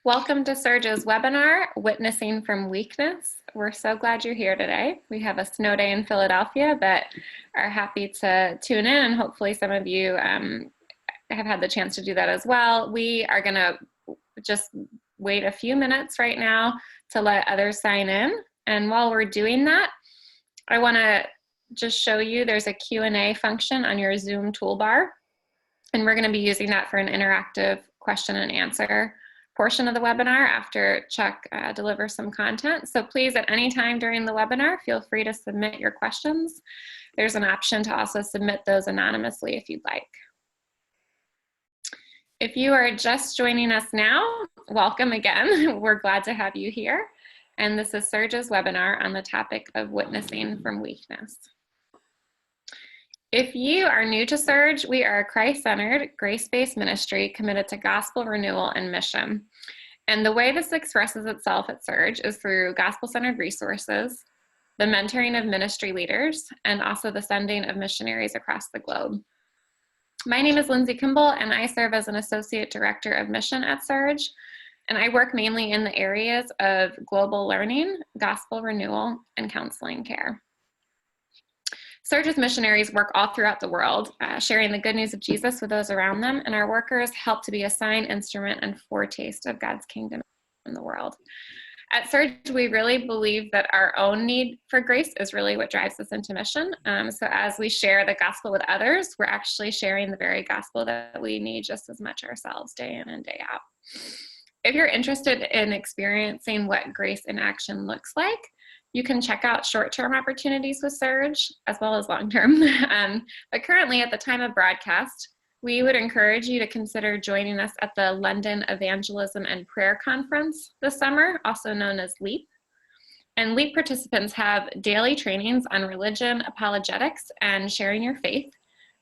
Welcome to Surge's webinar, Witnessing from Weakness. We're so glad you're here today. We have a snow day in Philadelphia, but are happy to tune in, and hopefully some of you have had the chance to do that as well. We are going to just wait a few minutes right now to let others sign in. And while we're doing that, I want to just show you there's a Q&A function on your Zoom toolbar, and we're going to be using that for an interactive question and answer portion of the webinar after Chuck delivers some content. So please, at any time during the webinar, feel free to submit your questions. There's an option to also submit those anonymously if you'd like. If you are just joining us now, welcome again. We're glad to have you here. And this is Surge's webinar on the topic of witnessing from weakness. If you are new to Surge, we are a Christ-centered, grace-based ministry committed to gospel renewal and mission. And the way this expresses itself at Surge is through gospel-centered resources, the mentoring of ministry leaders, and also the sending of missionaries across the globe. My name is Lindsay Kimball, and I serve as an Associate Director of Mission at Surge. And I work mainly in the areas of global learning, gospel renewal, and counseling care. Surge's missionaries work all throughout the world, sharing the good news of Jesus with those around them, and our workers help to be a sign, instrument, and foretaste of God's kingdom in the world. At Surge, we really believe that our own need for grace is really what drives us into mission. So as we share the gospel with others, we're actually sharing the very gospel that we need just as much ourselves day in and day out. If you're interested in experiencing what grace in action looks like, you can check out short-term opportunities with Surge as well as long-term. But currently, at the time of broadcast, we would encourage you to consider joining us at the London Evangelism and Prayer Conference this summer, also known as LEAP. And LEAP participants have daily trainings on religion, apologetics, and sharing your faith.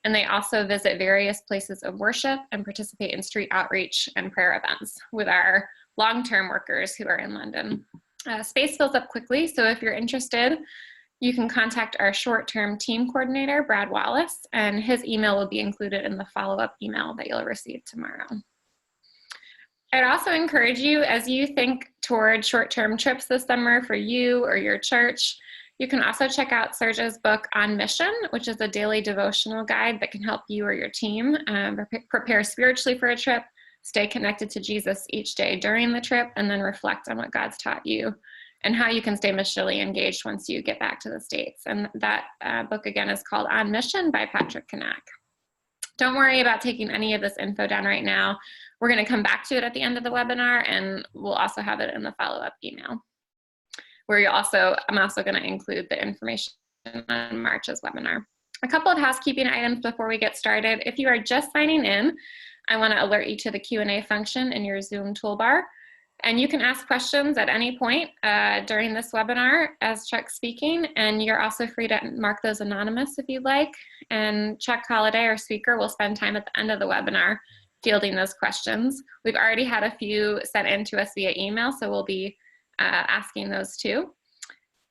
And they also visit various places of worship and participate in street outreach and prayer events with our long-term workers who are in London. Space fills up quickly, so if you're interested, you can contact our short-term team coordinator, Brad Wallace, and his email will be included in the follow-up email that you'll receive tomorrow. I'd also encourage you, as you think toward short-term trips this summer for you or your church, you can also check out Surge's book On Mission, which is a daily devotional guide that can help you or your team prepare spiritually for a trip, stay connected to Jesus each day during the trip, and then reflect on what God's taught you and how you can stay missionally engaged once you get back to the States. And that book, again, is called On Mission by Patrick Kanak. Don't worry about taking any of this info down right now. We're going to come back to it at the end of the webinar, and we'll also have it in the follow-up email, where I'm also going to include the information on March's webinar. A couple of housekeeping items before we get started. If you are just signing in, I want to alert you to the Q&A function in your Zoom toolbar. And you can ask questions at any point during this webinar as Chuck's speaking, and you're also free to mark those anonymous if you'd like. And Chuck Holliday, our speaker, will spend time at the end of the webinar fielding those questions. We've already had a few sent in to us via email, so we'll be asking those too.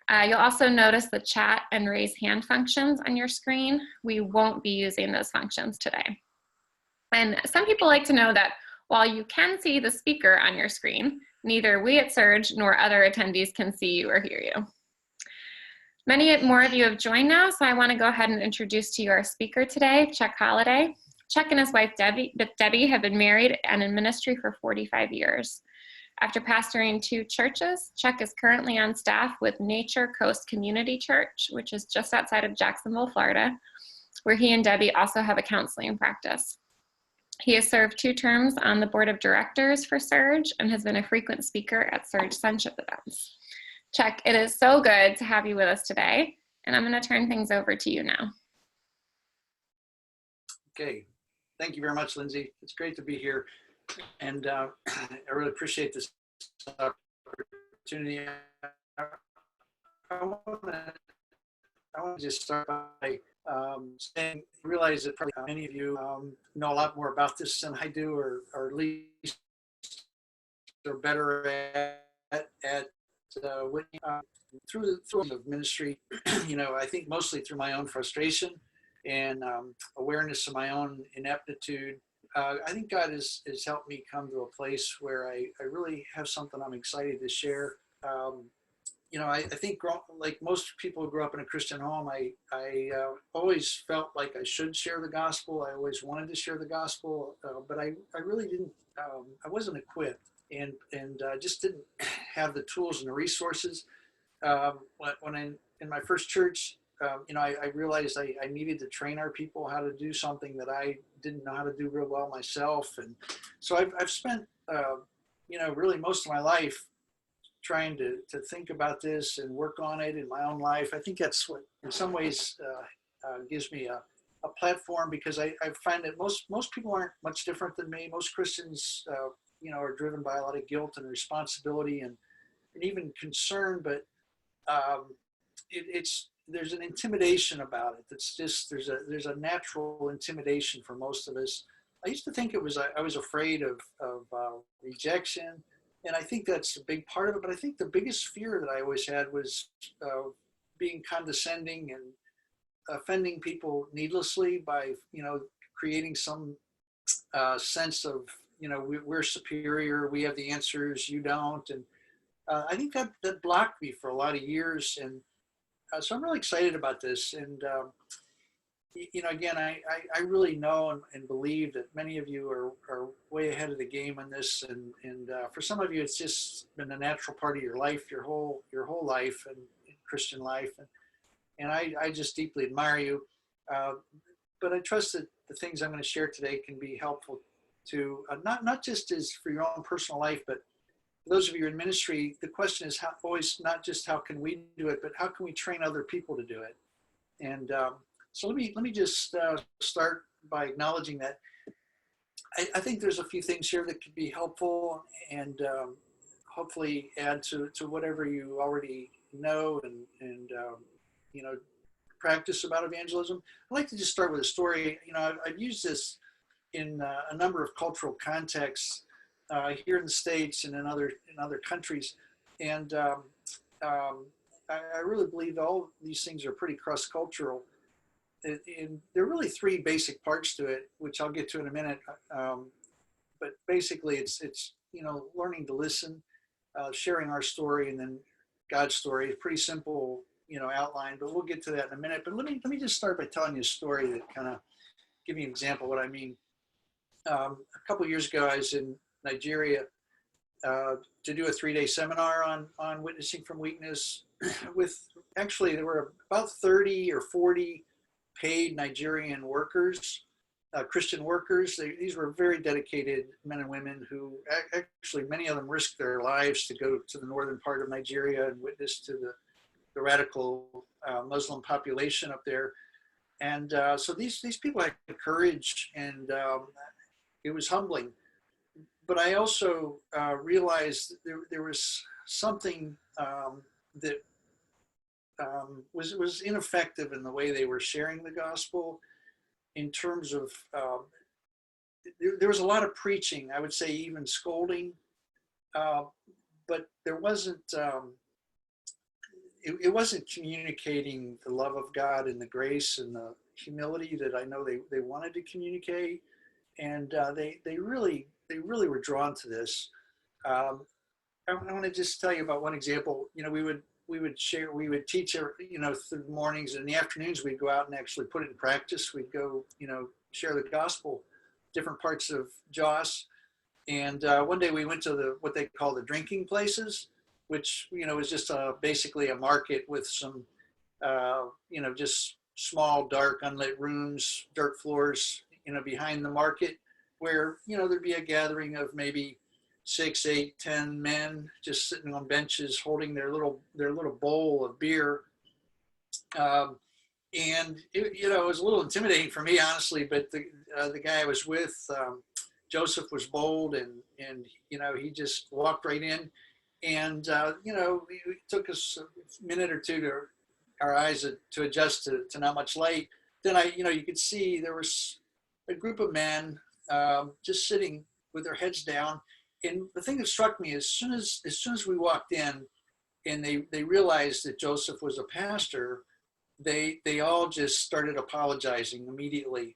You'll also notice the chat and raise hand functions on your screen. We won't be using those functions today. And some people like to know that while you can see the speaker on your screen, neither we at Surge nor other attendees can see you or hear you. Many more of you have joined now, so I want to go ahead and introduce to you our speaker today, Chuck Holliday. Chuck and his wife, Debbie, have been married and in ministry for 45 years. After pastoring 2 churches, Chuck is currently on staff with Nature Coast Community Church, which is just outside of Jacksonville, Florida, where he and Debbie also have a counseling practice. He has served 2 terms on the board of directors for Surge and has been a frequent speaker at Surge Sonship events. Chuck, it is so good to have you with us today, and I'm going to turn things over to you now. Okay, thank you very much, Lindsay. It's great to be here, and I really appreciate this opportunity. I want to just start by saying, realize that probably many of you know a lot more about this than I do, or at least are better at through the ministry. I think mostly through my own frustration and awareness of my own ineptitude. I think God has helped me come to a place where I really have something I'm excited to share. I think like most people who grew up in a Christian home, I always felt like I should share the gospel. I always wanted to share the gospel, but I really didn't. I wasn't equipped, and just didn't have the tools and the resources. When I in my first church, I realized I needed to train our people how to do something that I didn't know how to do real well myself, and so I've spent really most of my life trying to think about this and work on it in my own life. I think that's what, in some ways, gives me a platform, because I find that most people aren't much different than me. Most Christians, are driven by a lot of guilt and responsibility and even concern, but there's an intimidation about it. It's just there's a natural intimidation for most of us. I used to think I was afraid of rejection. And I think that's a big part of it. But I think the biggest fear that I always had was being condescending and offending people needlessly by, creating some sense of, we're superior, we have the answers, you don't. And I think that blocked me for a lot of years. And so I'm really excited about this. And, again, I really know and believe that many of you are way ahead of the game on this, and for some of you, it's just been a natural part of your life, your whole life and Christian life, and I just deeply admire you. But I trust that the things I'm going to share today can be helpful to not just as for your own personal life, but for those of you in ministry. The question is always not just how can we do it, but how can we train other people to do it, and so let me just start by acknowledging that I think there's a few things here that could be helpful and hopefully add to whatever you already know and practice about evangelism. I'd like to just start with a story. I've used this in a number of cultural contexts here in the States and in other countries, and I really believe all these things are pretty cross-cultural. And there are really three basic parts to it, which I'll get to in a minute. But basically, it's learning to listen, sharing our story, and then God's story. Pretty simple, outline. But we'll get to that in a minute. But let me just start by telling you a story that kind of give you an example of what I mean. A couple of years ago, I was in Nigeria to do a 3-day seminar on witnessing from weakness. There were about 30 or 40 paid Nigerian workers, Christian workers. These were very dedicated men and women who actually, many of them risked their lives to go to the northern part of Nigeria and witness to the radical Muslim population up there. And so these people had courage, and it was humbling. But I also realized there was something that was ineffective in the way they were sharing the gospel, in terms of there was a lot of preaching, I would say even scolding, but there wasn't it wasn't communicating the love of God and the grace and the humility that I know they wanted to communicate, and they really were drawn to this. I want to just tell you about one example. We would teach, through the mornings, and in the afternoons we'd go out and actually put it in practice. We'd go, share the gospel, different parts of Jos. And one day we went to what they call the drinking places, which, was just basically a market with some, just small, dark, unlit rooms, dirt floors, behind the market, where, there'd be a gathering of maybe 6, 8, 10 men just sitting on benches holding their little bowl of beer. And it was a little intimidating for me, honestly, but the guy I was with, Joseph, was bold, and he just walked right in, and it took us a minute or two to our eyes to adjust to not much light. Then you could see there was a group of men just sitting with their heads down. And the thing that struck me, as soon as we walked in, and they realized that Joseph was a pastor, they all just started apologizing immediately.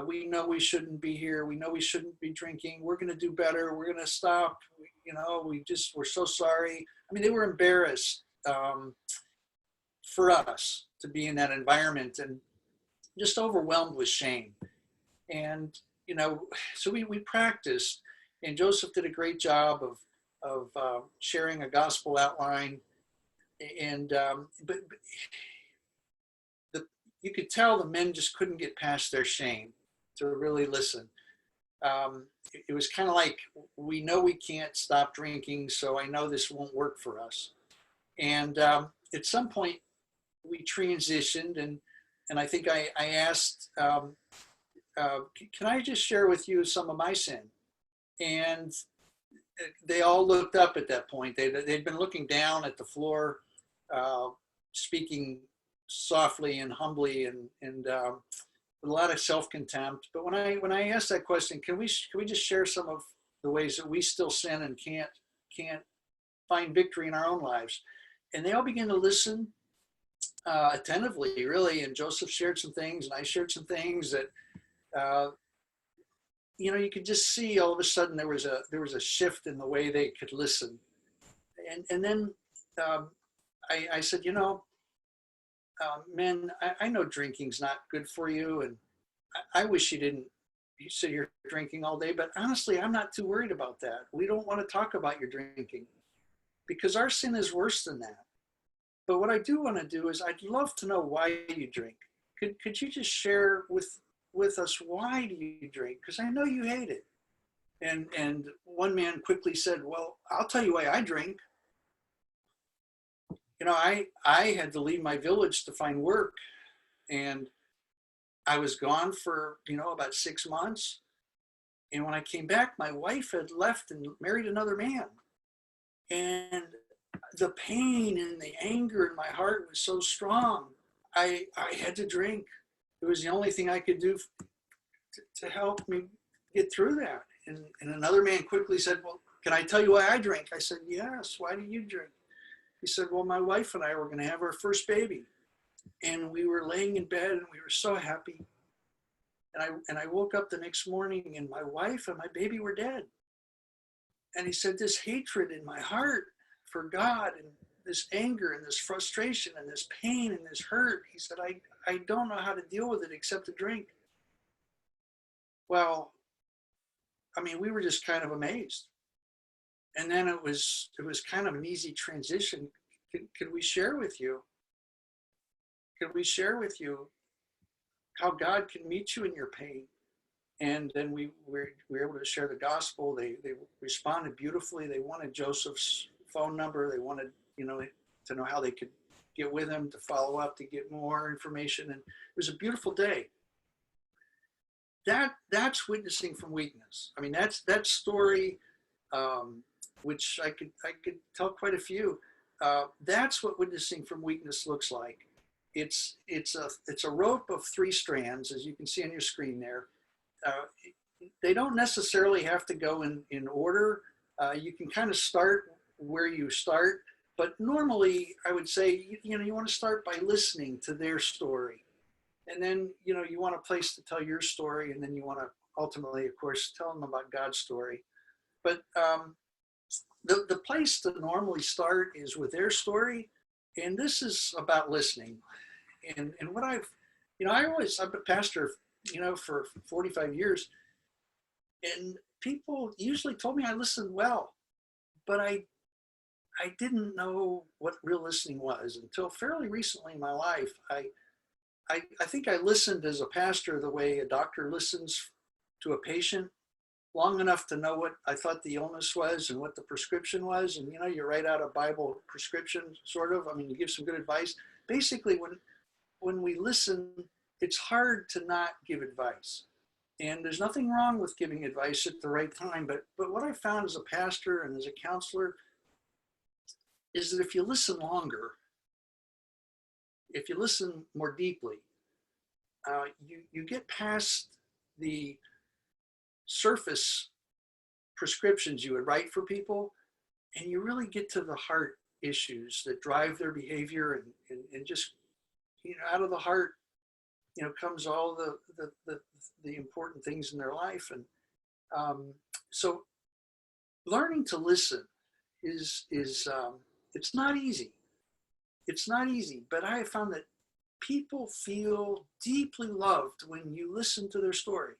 We know we shouldn't be here. We know we shouldn't be drinking. We're going to do better. We're going to stop. We're so sorry. I mean, they were embarrassed for us to be in that environment and just overwhelmed with shame. And, so we practiced, and Joseph did a great job of sharing a gospel outline. And, but you could tell the men just couldn't get past their shame to really listen. It was kind of like, we know we can't stop drinking, so I know this won't work for us. And at some point, we transitioned, and I think I asked, can I just share with you some of my sin? And they all looked up at that point. They'd been looking down at the floor, speaking softly and humbly, and with a lot of self-contempt. But when I asked that question, can we just share some of the ways that we still sin and can't find victory in our own lives? And they all began to listen attentively, really. And Joseph shared some things, and I shared some things that you could just see all of a sudden there was a shift in the way they could listen. And then I said, men, I know drinking's not good for you, and I wish you didn't sit here drinking all day, but honestly, I'm not too worried about that. We don't want to talk about your drinking because our sin is worse than that. But what I do want to do is, I'd love to know why you drink. Could you just share with us, why do you drink? Because I know you hate it. And one man quickly said, well, I'll tell you why I drink. I had to leave my village to find work, and I was gone for, about 6 months. And when I came back, my wife had left and married another man. And the pain and the anger in my heart was so strong. I had to drink. It was the only thing I could do to help me get through that. And another man quickly said, well, can I tell you why I drink? I said, yes, why do you drink? He said, well, my wife and I were going to have our first baby. And we were laying in bed, and we were so happy. And I woke up the next morning, and my wife and my baby were dead. And he said, this hatred in my heart for God, and this anger and this frustration and this pain and this hurt, he said, I don't know how to deal with it except to drink. Well, I mean, we were just kind of amazed. And then it was kind of an easy transition. Could we share with you? Could we share with you how God can meet you in your pain? And then we were able to share the gospel. They responded beautifully. They wanted Joseph's phone number. They wanted, to know how they could get with him, to follow up, to get more information. And it was a beautiful day. That's witnessing from weakness. I mean, that story, which I could tell quite a few. That's what witnessing from weakness looks like. It's a rope of 3 strands, as you can see on your screen there. They don't necessarily have to go in order. You can kind of start where you start, but normally I would say, you want to start by listening to their story. And then, you want a place to tell your story, and then you want to ultimately, of course, tell them about God's story. But the place to normally start is with their story, and this is about listening. And what I'm a pastor, for 45 years, and people usually told me I listened well, but I didn't know what real listening was until fairly recently in my life. I think I listened as a pastor the way a doctor listens to a patient, long enough to know what I thought the illness was and what the prescription was. And, you write out a Bible prescription, sort of. I mean, you give some good advice. Basically, when we listen, it's hard to not give advice. And there's nothing wrong with giving advice at the right time. But what I found as a pastor and as a counselor is that if you listen longer, if you listen more deeply, you get past the surface prescriptions you would write for people, and you really get to the heart issues that drive their behavior, and just, out of the heart comes all the important things in their life. And so learning to listen is it's not easy. It's not easy, but I have found that people feel deeply loved when you listen to their story.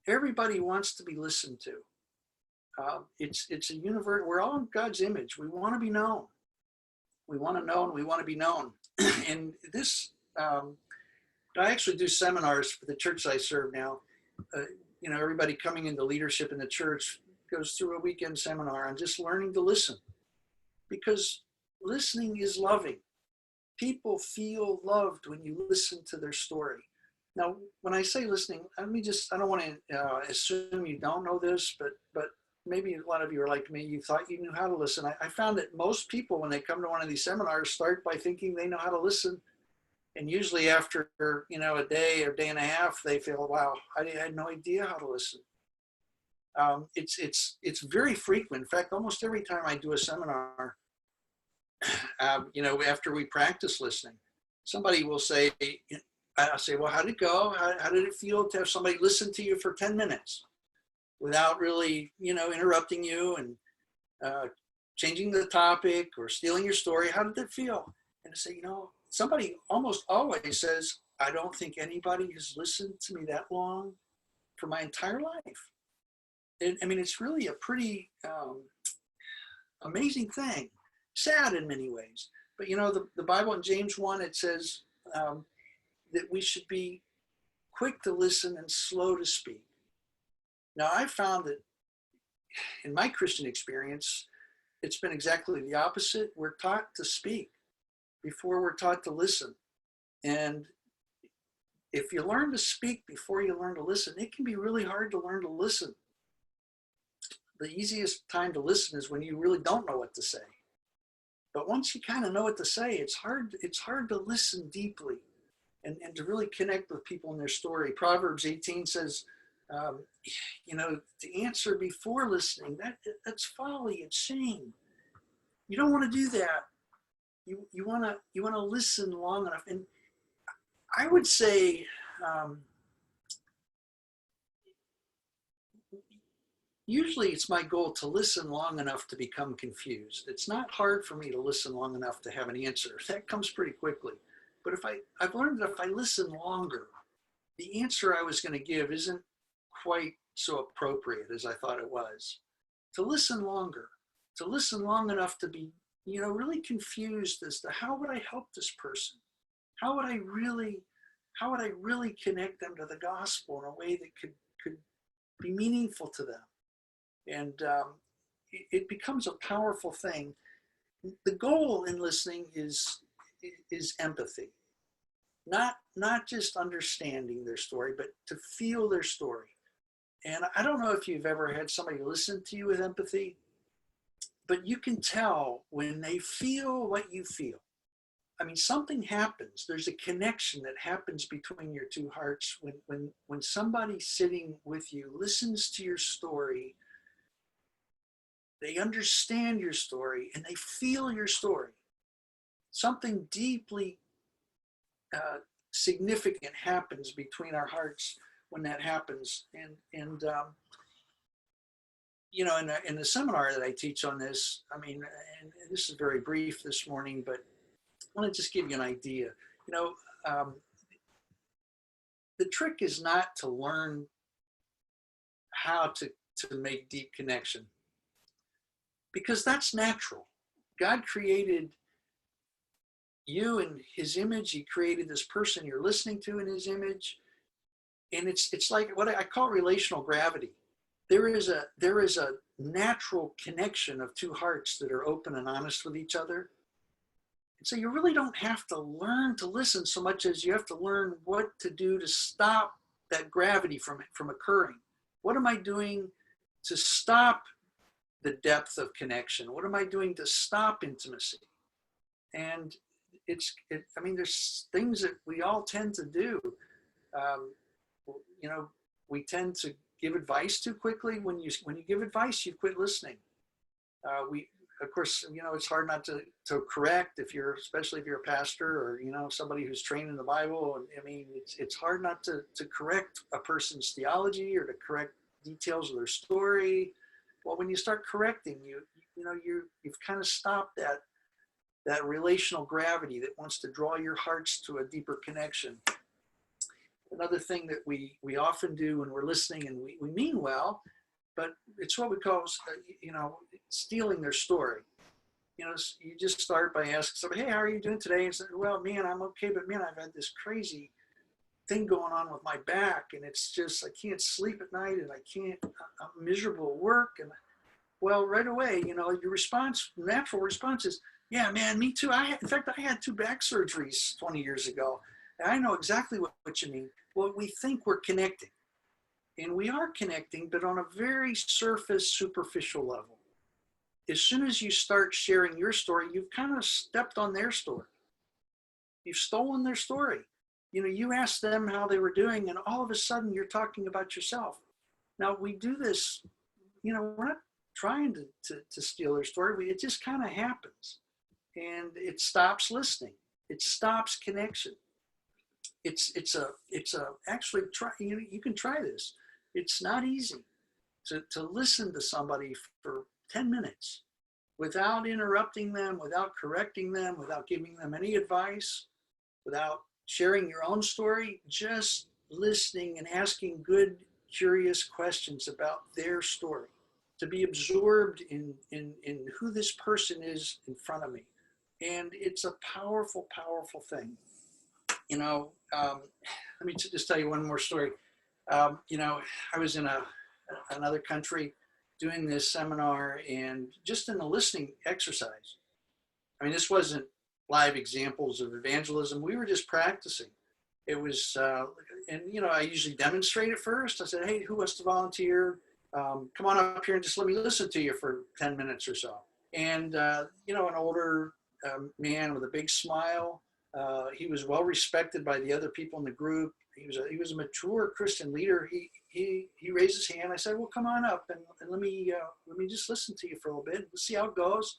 Everybody wants to be listened to. It's a universe. We're all in God's image. We want to be known. We want to know, and we want to be known. And this, I actually do seminars for the church I serve now. Everybody coming into leadership in the church goes through a weekend seminar on just learning to listen, because listening is loving. People feel loved when you listen to their story. Now, when I say listening, I don't want to assume you don't know this, but maybe a lot of you are like me. You thought you knew how to listen. I found that most people, when they come to one of these seminars, start by thinking they know how to listen. And usually after, a day or day and a half, they feel, wow, I had no idea how to listen. It's very frequent. In fact, almost every time I do a seminar, after we practice listening, somebody will say, I'll say, well, how did it go? How did it feel to have somebody listen to you for 10 minutes without really, interrupting you and changing the topic or stealing your story? How did it feel? And I say, somebody almost always says, I don't think anybody has listened to me that long for my entire life. It's really a pretty amazing thing. Sad in many ways. But the Bible in James 1, it says that we should be quick to listen and slow to speak. Now, I found that in my Christian experience, it's been exactly the opposite. We're taught to speak before we're taught to listen. And if you learn to speak before you learn to listen, it can be really hard to learn to listen. The easiest time to listen is when you really don't know what to say. But once you kind of know what to say, it's hard to listen deeply and to really connect with people in their story. Proverbs 18 says, to answer before listening, that's folly, it's shame. You don't want to do that. You want to listen long enough. And I would say, usually it's my goal to listen long enough to become confused. It's not hard for me to listen long enough to have an answer. That comes pretty quickly. But I've learned that if I listen longer, the answer I was going to give isn't quite so appropriate as I thought it was. To listen longer, to listen long enough to be, really confused as to how would I help this person? How would I really connect them to the gospel in a way that could be meaningful to them? And it becomes a powerful thing. The goal in listening is empathy, not just understanding their story, but to feel their story. And I don't know if you've ever had somebody listen to you with empathy, but you can tell when they feel what you feel. Something happens. There's a connection that happens between your two hearts when somebody sitting with you listens to your story. They understand your story and they feel your story. Something deeply significant happens between our hearts when that happens. And in the seminar that I teach on this, and this is very brief this morning, but I want to just give you an idea. The trick is not to learn how to make deep connection, because that's natural. God created you in his image. He created this person you're listening to in his image. And it's like what I call relational gravity. There is a natural connection of two hearts that are open and honest with each other. And so you really don't have to learn to listen so much as you have to learn what to do to stop that gravity from occurring. What am I doing to stop the depth of connection? What am I doing to stop intimacy? And there's things that we all tend to do. We tend to give advice too quickly. When you give advice, you quit listening. of course, it's hard not to correct especially if you're a pastor or, somebody who's trained in the Bible. And I mean, it's hard not to correct a person's theology or to correct details of their story. Well, when you start correcting, you've kind of stopped that relational gravity that wants to draw your hearts to a deeper connection. Another thing that we often do when we're listening, and we mean well, but it's what we call, stealing their story. You just start by asking somebody, hey, how are you doing today? And say, well, man, I'm okay, but man, I've had this crazy thing going on with my back, and it's just, I can't sleep at night, and I'm miserable at work. And well, right away, your natural response is, yeah, man, me too. In fact, I had 2 back surgeries 20 years ago. And I know exactly what you mean. Well, we think we're connecting. And we are connecting, but on a very surface, superficial level. As soon as you start sharing your story, you've kind of stepped on their story. You've stolen their story. You asked them how they were doing, and all of a sudden you're talking about yourself. Now, we do this, we're not trying to steal their story. It just kind of happens. And it stops listening. It stops connection. Actually try, you can try this. It's not easy to listen to somebody for 10 minutes without interrupting them, without correcting them, without giving them any advice, without sharing your own story, just listening and asking good, curious questions about their story, to be absorbed in who this person is in front of me. And it's a powerful, powerful thing. Let me just tell you one more story. I was in another country doing this seminar, and just in a listening exercise. I mean, this wasn't live examples of evangelism. We were just practicing. It was, I usually demonstrate it first. I said, hey, who wants to volunteer? Come on up here and just let me listen to you for 10 minutes or so. And, an older man with a big smile. He was well respected by the other people in the group. He was a mature Christian leader. He raised his hand. I said, well, come on up and let me just listen to you for a little bit. Let's see how it goes.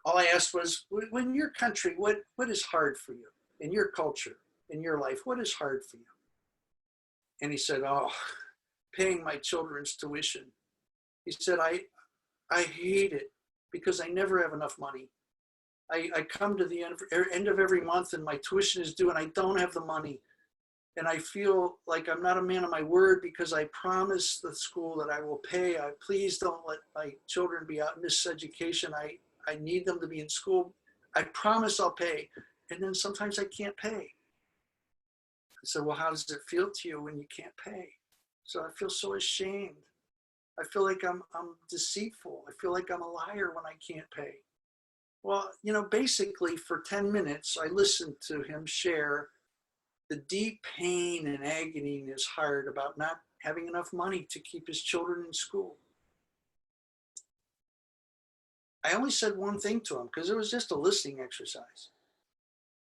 All I asked was, in your country, what is hard for you? In your culture, in your life, what is hard for you? And he said, oh, paying my children's tuition. He said, I hate it because I never have enough money. I come to the end of every month and my tuition is due and I don't have the money. And I feel like I'm not a man of my word because I promised the school that I will pay. Please don't let my children be out in miseducation. I need them to be in school. I promise I'll pay. And then sometimes I can't pay. I said, well, how does it feel to you when you can't pay? So I feel so ashamed. I feel like I'm deceitful. I feel like I'm a liar when I can't pay. Well, basically for 10 minutes, I listened to him share the deep pain and agony in his heart about not having enough money to keep his children in school. I only said one thing to him because it was just a listening exercise.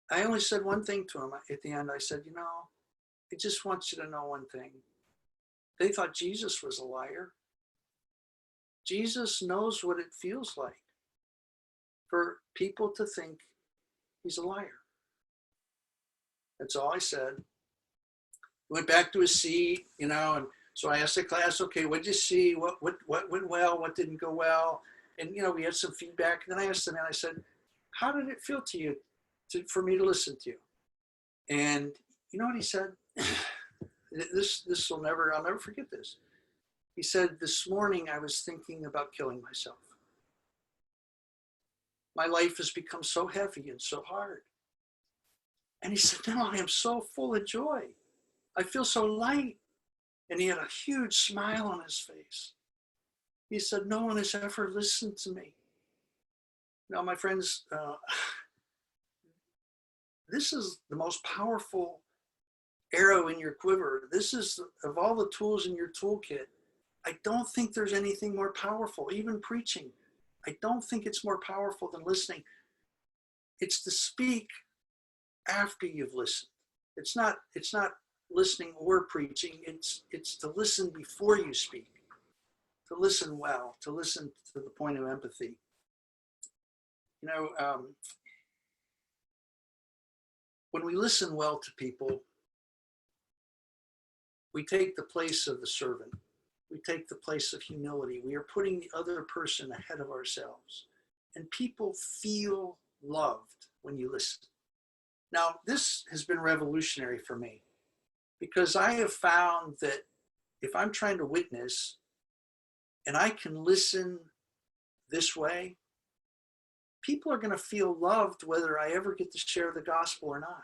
I only said one thing to him at the end. I said, I just want you to know one thing. They thought Jesus was a liar. Jesus knows what it feels like for people to think he's a liar. That's all I said. Went back to his seat, and so I asked the class, okay, what did you see? What went well? What didn't go well? And, we had some feedback. And then I asked the man, I said, how did it feel to you for me to listen to you? And you know what he said? I'll never forget this. He said, this morning I was thinking about killing myself. My life has become so heavy and so hard. And he said, no, I am so full of joy. I feel so light. And he had a huge smile on his face. He said, no one has ever listened to me. Now, my friends, this is the most powerful arrow in your quiver. This is, of all the tools in your toolkit, I don't think there's anything more powerful, even preaching. I don't think it's more powerful than listening. It's to speak after you've listened. It's not listening or preaching. It's to listen before you speak, to listen well, to listen to the point of empathy. You know, when we listen well to people, we take the place of the servant. We take the place of humility. We are putting the other person ahead of ourselves. And people feel loved when you listen. Now, this has been revolutionary for me because I have found that if I'm trying to witness and I can listen this way, people are going to feel loved whether I ever get to share the gospel or not.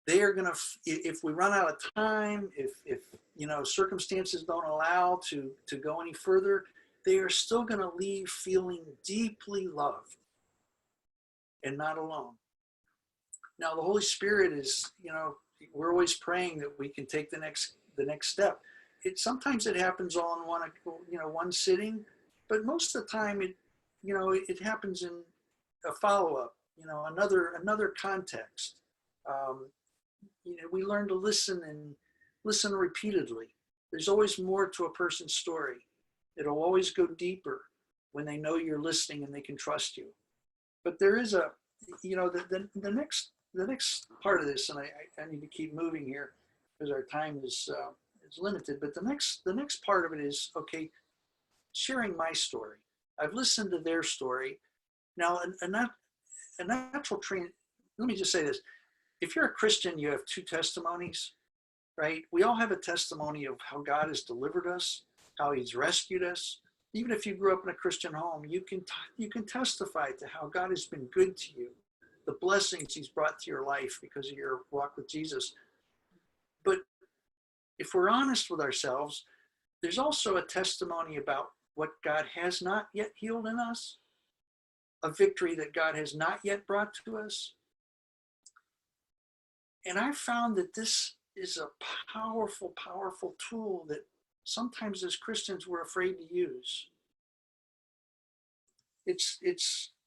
They are going to, if we run out of time, if you know, circumstances don't allow to go any further, they are still going to leave feeling deeply loved and not alone. Now, the Holy Spirit is, you know, we're always praying that we can take the next step. Sometimes it happens all in one sitting, but most of the time it happens in a follow-up, another context. We learn to listen and listen repeatedly. There's always more to a person's story. It'll always go deeper when they know you're listening and they can trust you. But there is the next part of this, and I need to keep moving here because our time is limited. But the next part of it is, okay, sharing my story. I've listened to their story. Now, a natural train. Let me just say this: if you're a Christian, you have two testimonies, right? We all have a testimony of how God has delivered us, how He's rescued us. Even if you grew up in a Christian home, you can testify to how God has been good to you, the blessings He's brought to your life because of your walk with Jesus. But if we're honest with ourselves, there's also a testimony about what God has not yet healed in us, a victory that God has not yet brought to us. And I found that this is a powerful, powerful tool that sometimes as Christians we're afraid to use. It's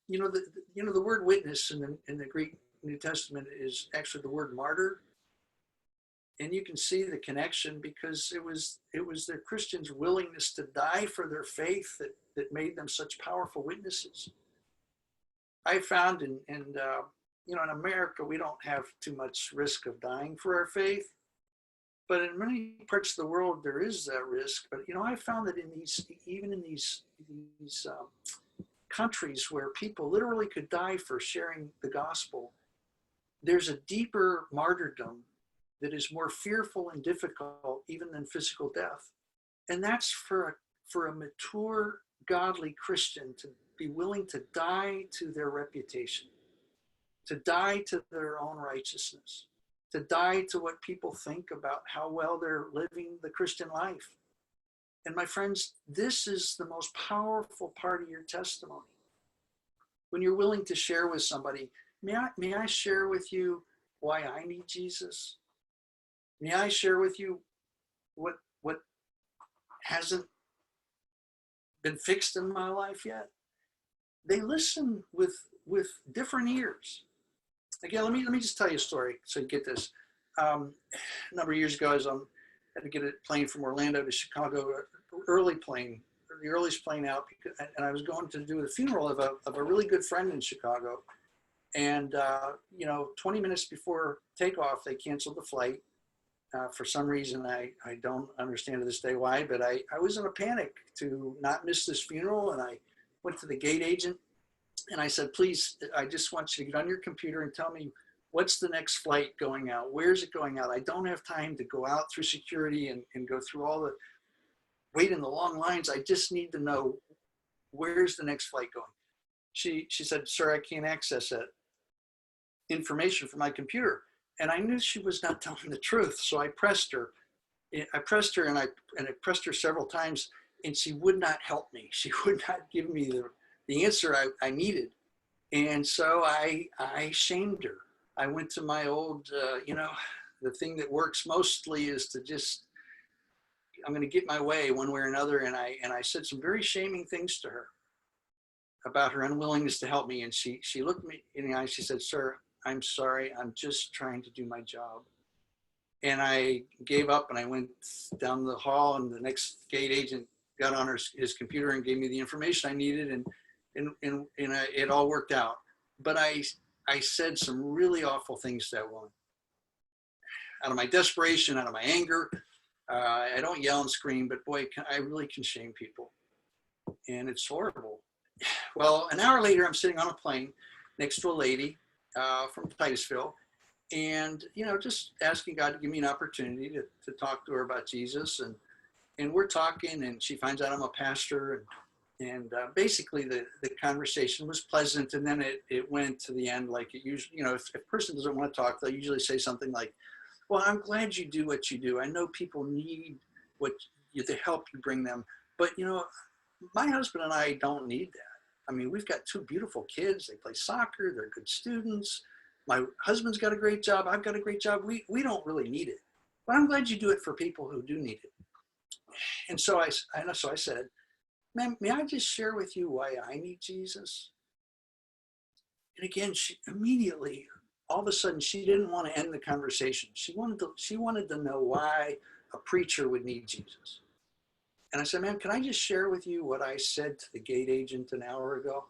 the word witness in the Greek New Testament is actually the word martyr. And you can see the connection because it was the Christians' willingness to die for their faith that made them such powerful witnesses. I found in America, we don't have too much risk of dying for our faith. But in many parts of the world, there is that risk. But, I found that even in these countries where people literally could die for sharing the gospel, there's a deeper martyrdom that is more fearful and difficult even than physical death. And that's for a mature, godly Christian to be willing to die to their reputation, to die to their own righteousness, to die to what people think about how well they're living the Christian life. And my friends, this is the most powerful part of your testimony. When you're willing to share with somebody, may I share with you why I need Jesus? May I share with you what hasn't been fixed in my life yet? They listen with different ears. Again, let me just tell you a story so you get this. A number of years ago, had to get a plane from Orlando to Chicago, the earliest plane out, and I was going to do the funeral of a really good friend in Chicago. And 20 minutes before takeoff, they canceled the flight. For some reason, I don't understand to this day why, but I was in a panic to not miss this funeral, and I went to the gate agent. And I said, please, I just want you to get on your computer and tell me what's the next flight going out? Where's it going out? I don't have time to go out through security and go through all the wait in the long lines. I just need to know where's the next flight going. She said, sir, I can't access that information from my computer. And I knew she was not telling the truth. So I pressed her and I pressed her several times, and she would not help me. She would not give me the answer I needed. And so I shamed her. I went to my old, the thing that works mostly is to just, I'm going to get my way one way or another. And I said some very shaming things to her about her unwillingness to help me. And she looked me in the eye. She said, sir, I'm sorry. I'm just trying to do my job. And I gave up and I went down the hall, and the next gate agent got on his computer and gave me the information I needed. And it all worked out. But I said some really awful things to that woman. Out of my desperation, out of my anger. I don't yell and scream, but boy, I really can shame people. And it's horrible. Well, an hour later, I'm sitting on a plane next to a lady from Titusville, and just asking God to give me an opportunity to talk to her about Jesus. And we're talking, and she finds out I'm a pastor, and basically the conversation was pleasant, and then it went to the end like it usually, if a person doesn't want to talk, they'll usually say something like, well, I'm glad you do what you do. I know people need the help you bring them, but my husband and I don't need that. I mean, we've got two beautiful kids. They play soccer. They're good students. My husband's got a great job. I've got a great job. We don't really need it, but I'm glad you do it for people who do need it. And so I said, ma'am, may I just share with you why I need Jesus? And again, she immediately, all of a sudden, she didn't want to end the conversation. She wanted to know why a preacher would need Jesus. And I said, ma'am, can I just share with you what I said to the gate agent an hour ago?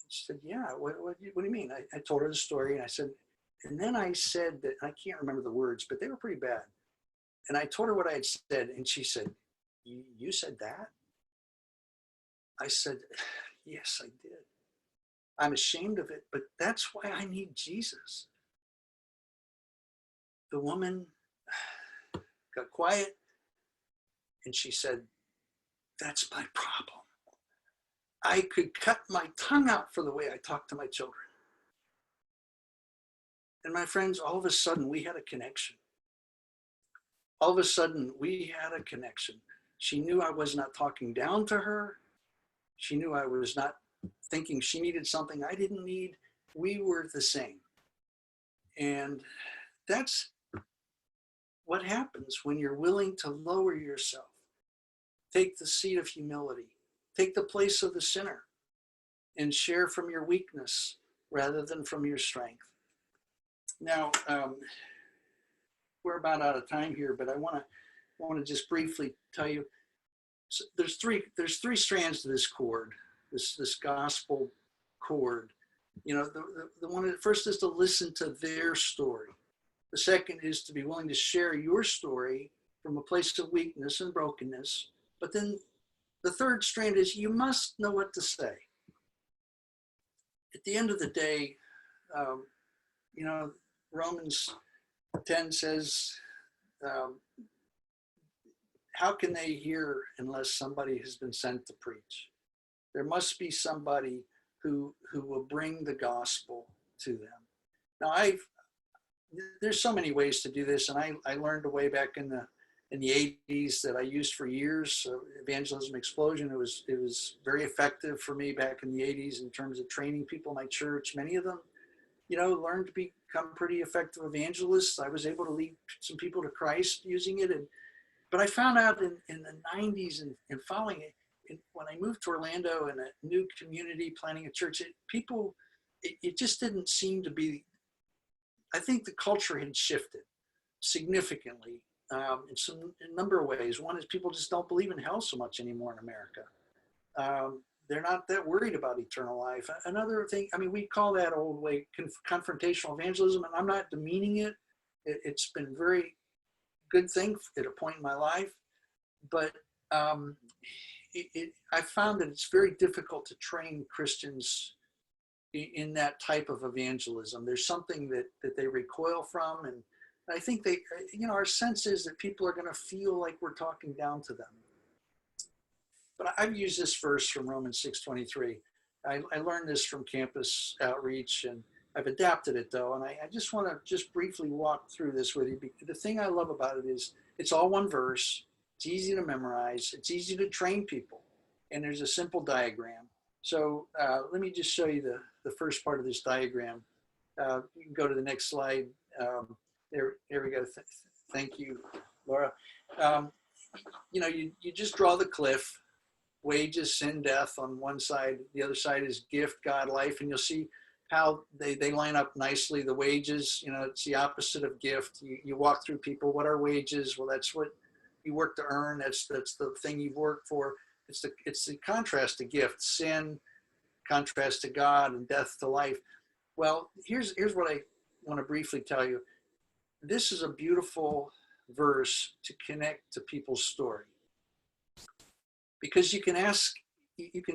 She said, yeah, what do you mean? I told her the story, and I said, and then I said that, I can't remember the words, but they were pretty bad. And I told her what I had said, and she said, you said that? I said, yes, I did. I'm ashamed of it, but that's why I need Jesus. The woman got quiet, and she said, that's my problem. I could cut my tongue out for the way I talk to my children. And my friends, all of a sudden, we had a connection. All of a sudden, we had a connection. She knew I was not talking down to her. She knew I was not thinking she needed something I didn't need. We were the same. And that's what happens when you're willing to lower yourself, take the seat of humility, take the place of the sinner, and share from your weakness rather than from your strength. Now, we're about out of time here, but I want to just briefly tell you, so there's three strands to this cord, this gospel cord. The one at first is to listen to their story. The second is to be willing to share your story from a place of weakness and brokenness. But then the third strand is you must know what to say. At the end of the day, Romans 10 says, how can they hear unless somebody has been sent to preach? There must be somebody who will bring the gospel to them. Now, there's so many ways to do this, and I learned a way back in the 80s that I used for years. Evangelism Explosion. It was very effective for me back in the 80s in terms of training people in my church. Many of them, learned to become pretty effective evangelists. I was able to lead some people to Christ using it, but I found out in the 90s and following it, when I moved to Orlando in a new community, planning a church, it just didn't seem to be. I think the culture had shifted significantly in a number of ways. One is people just don't believe in hell so much anymore in America. They're not that worried about eternal life. Another thing, we call that old way confrontational evangelism, and I'm not demeaning it. It's been a very good thing at a point in my life, but I found that it's very difficult to train Christians in that type of evangelism. There's something that they recoil from, and I think our sense is that people are going to feel like we're talking down to them. But I've used this verse from Romans 6:23. I learned this from campus outreach, and I've adapted it though, and I just want to just briefly walk through this with you. The thing I love about it is it's all one verse. It's easy to memorize. It's easy to train people, and there's a simple diagram. So let me just show you the first part of this diagram. You can go to the next slide. There we go. Thank you, Laura. You just draw the cliff. Wages, sin, death on one side. The other side is gift, God, life. And you'll see how they line up nicely. The wages, it's the opposite of gift. You walk through people. What are wages? Well, that's what you work to earn. That's the thing you've worked for. It's the contrast to gift. Sin, contrast to God and death to life. Well, here's what I want to briefly tell you. This is a beautiful verse to connect to people's story, because you can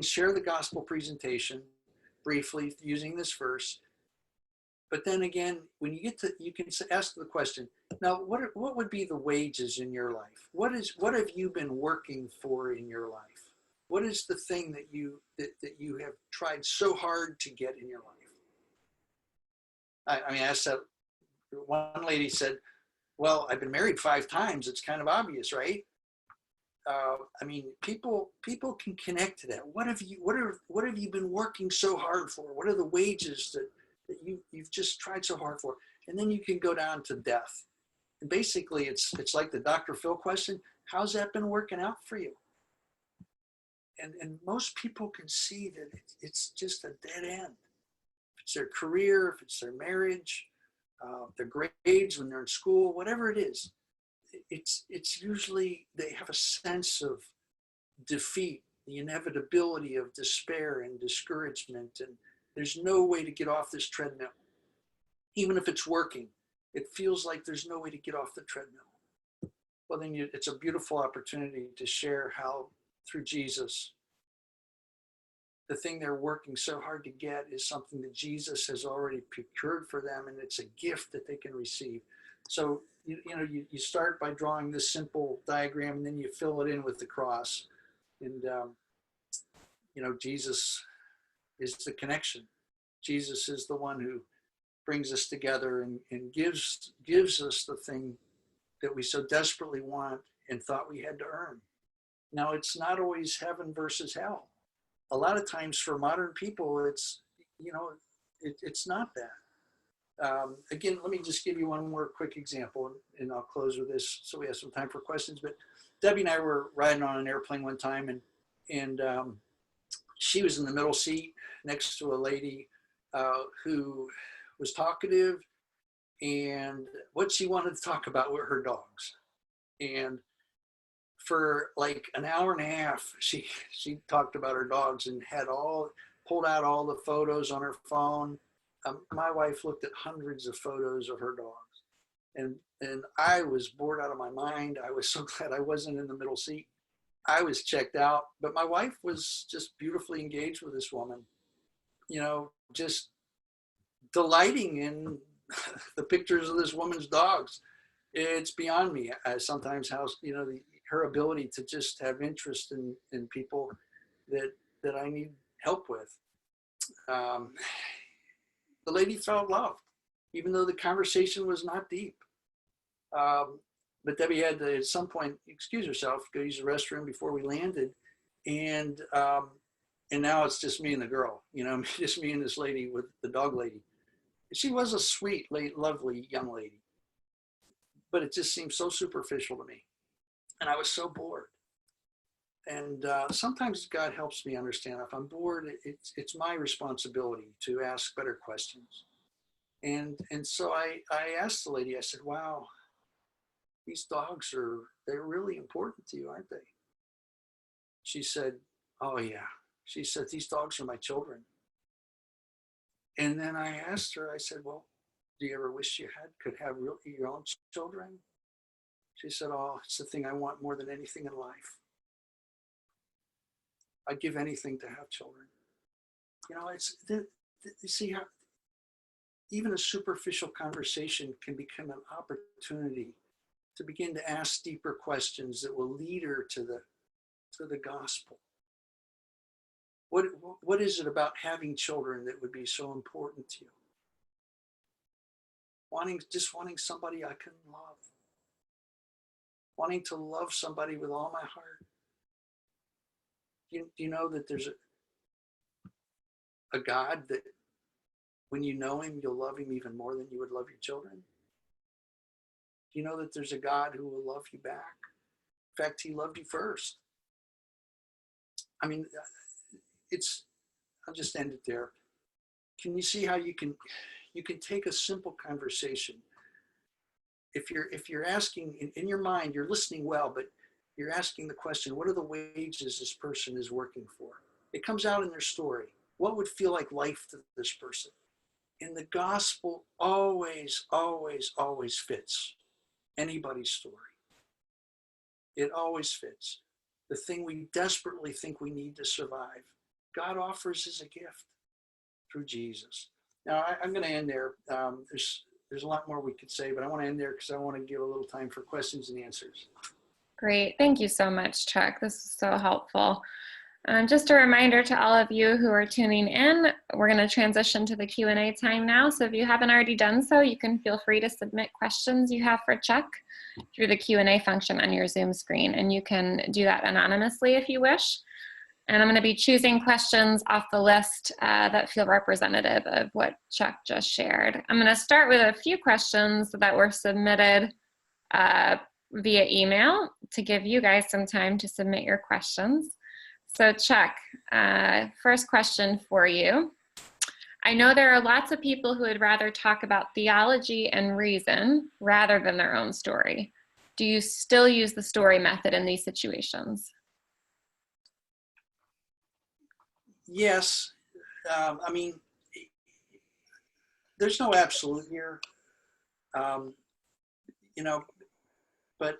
share the gospel presentation briefly using this verse. But then again, when you get to, you can ask the question, now what would be the wages in your life? What have you been working for in your life? What is the thing that you have tried so hard to get in your life? I mean, I asked that. One lady said, well, I've been married 5 times. It's kind of obvious, right? I mean, people can connect to that. What have you been working so hard for? What are the wages that you've just tried so hard for? And then you can go down to death. And basically, it's like the Dr. Phil question: how's that been working out for you? And most people can see that it's just a dead end. If it's their career, if it's their marriage, their grades when they're in school, whatever it is, it's usually they have a sense of defeat, the inevitability of despair and discouragement, and there's no way to get off this treadmill. Even if it's working, it feels like there's no way to get off the treadmill. Well, then it's a beautiful opportunity to share how through Jesus, the thing they're working so hard to get is something that Jesus has already procured for them, and it's a gift that they can receive. So you start by drawing this simple diagram, and then you fill it in with the cross. And Jesus is the connection. Jesus is the one who brings us together and gives us the thing that we so desperately want and thought we had to earn. Now, it's not always heaven versus hell. A lot of times for modern people, it's not that. Again, let me just give you one more quick example, and I'll close with this so we have some time for questions. But Debbie and I were riding on an airplane one time, and she was in the middle seat next to a lady who was talkative, and what she wanted to talk about were her dogs. And for like an hour and a half, she talked about her dogs and pulled out all the photos on her phone. My wife looked at hundreds of photos of her dogs, and I was bored out of my mind. I was so glad I wasn't in the middle seat. I was checked out, but my wife was just beautifully engaged with this woman, just delighting in the pictures of this woman's dogs. It's beyond me sometimes how, her ability to just have interest in people that I need help with. The lady felt loved, even though the conversation was not deep. But Debbie had to, at some point, excuse herself, go use the restroom before we landed. And now it's just me and the girl, just me and this lady with the dog lady. She was a sweet, lovely young lady, but it just seemed so superficial to me. And I was so bored. And sometimes God helps me understand if I'm bored, it's my responsibility to ask better questions. And so I asked the lady, I said, wow, these dogs they're really important to you, aren't they? She said, oh yeah. She said, these dogs are my children. And then I asked her, I said, well, do you ever wish you could have your own children? She said, oh, it's the thing I want more than anything in life. I'd give anything to have children. You see how even a superficial conversation can become an opportunity to begin to ask deeper questions that will lead her to the gospel. What is it about having children that would be so important to you? Wanting somebody I can love. Wanting to love somebody with all my heart. Do you know that there's a God that when you know him, you'll love him even more than you would love your children? Do you know that there's a God who will love you back? In fact, he loved you first. I mean, I'll just end it there. Can you see how you can take a simple conversation? If you're asking in your mind, you're listening well, but you're asking the question, what are the wages this person is working for? It comes out in their story. What would feel like life to this person? And the gospel always, always, always fits anybody's story. It always fits. The thing we desperately think we need to survive, God offers as a gift through Jesus. Now, I'm going to end there. There's a lot more we could say, but I want to end there because I want to give a little time for questions and answers. Great. Thank you so much, Chuck. This is so helpful. Just a reminder to all of you who are tuning in, we're going to transition to the Q&A time now. So if you haven't already done so, you can feel free to submit questions you have for Chuck through the Q&A function on your Zoom screen. And you can do that anonymously if you wish. And I'm going to be choosing questions off the list that feel representative of what Chuck just shared. I'm going to start with a few questions that were submitted via email to give you guys some time to submit your questions. So Chuck, first question for you. I know there are lots of people who would rather talk about theology and reason rather than their own story. Do you still use the story method in these situations? Yes. I mean, there's no absolute here, but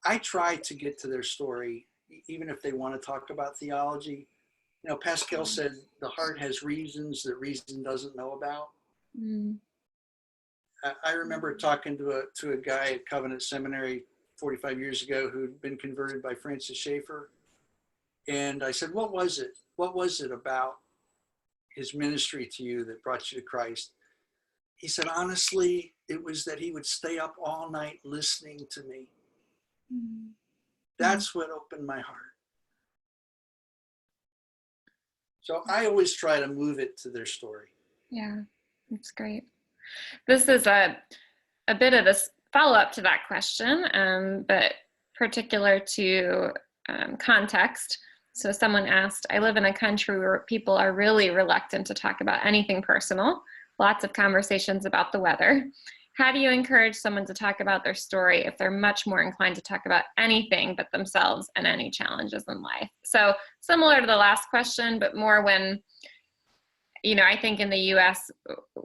I try to get to their story, even if they want to talk about theology. Pascal said the heart has reasons that reason doesn't know about. Mm. I remember talking to a guy at Covenant Seminary 45 years ago who'd been converted by Francis Schaeffer. And I said, what was it? What was it about his ministry to you that brought you to Christ? He said, honestly, it was that he would stay up all night listening to me. Mm. That's what opened my heart. So I always try to move it to their story. Yeah, that's great. This is a bit of a follow-up to that question, but particular to context. So someone asked, I live in a country where people are really reluctant to talk about anything personal, lots of conversations about the weather. How do you encourage someone to talk about their story if they're much more inclined to talk about anything but themselves and any challenges in life? So similar to the last question, but more when, I think in the US,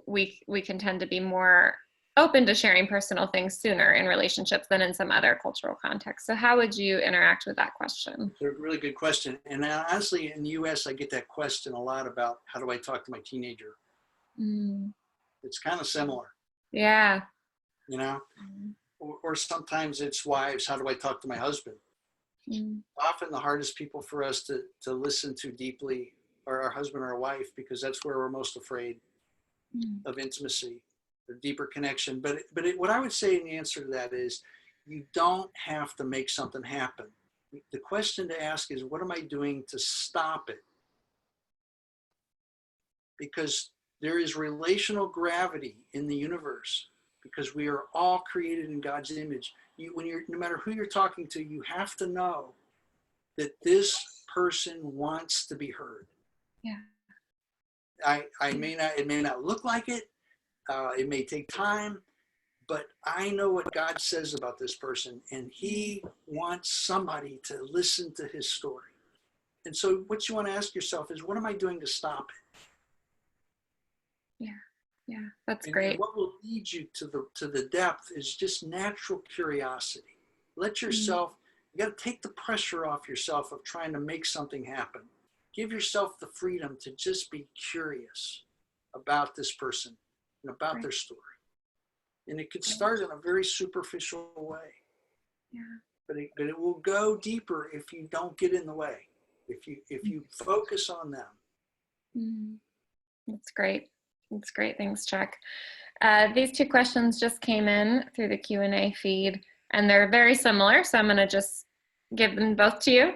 we can tend to be more open to sharing personal things sooner in relationships than in some other cultural contexts. So how would you interact with that question? It's a really good question. And honestly, in the US, I get that question a lot about how do I talk to my teenager? Mm. It's kind of similar. Yeah. Or sometimes it's wives, how do I talk to my husband? Mm. Often the hardest people for us to listen to deeply are our husband or our wife, because that's where we're most afraid of intimacy, a deeper connection. But what I would say in the answer to that is, you don't have to make something happen. The question to ask is, what am I doing to stop it? Because there is relational gravity in the universe, because we are all created in God's image. No matter who you're talking to, you have to know that this person wants to be heard. Yeah. It may not look like it. It may take time, but I know what God says about this person, and he wants somebody to listen to his story. And so what you want to ask yourself is, what am I doing to stop it? Yeah, that's great. And what will lead you to the depth is just natural curiosity. Let yourself, you got to take the pressure off yourself of trying to make something happen. Give yourself the freedom to just be curious about this person and about their story. And it could start in a very superficial way. Yeah. But it will go deeper if you don't get in the way. If you focus on them. That's great. That's great. Thanks, Chuck. These two questions just came in through the Q&A feed, and they're very similar, so I'm going to just give them both to you.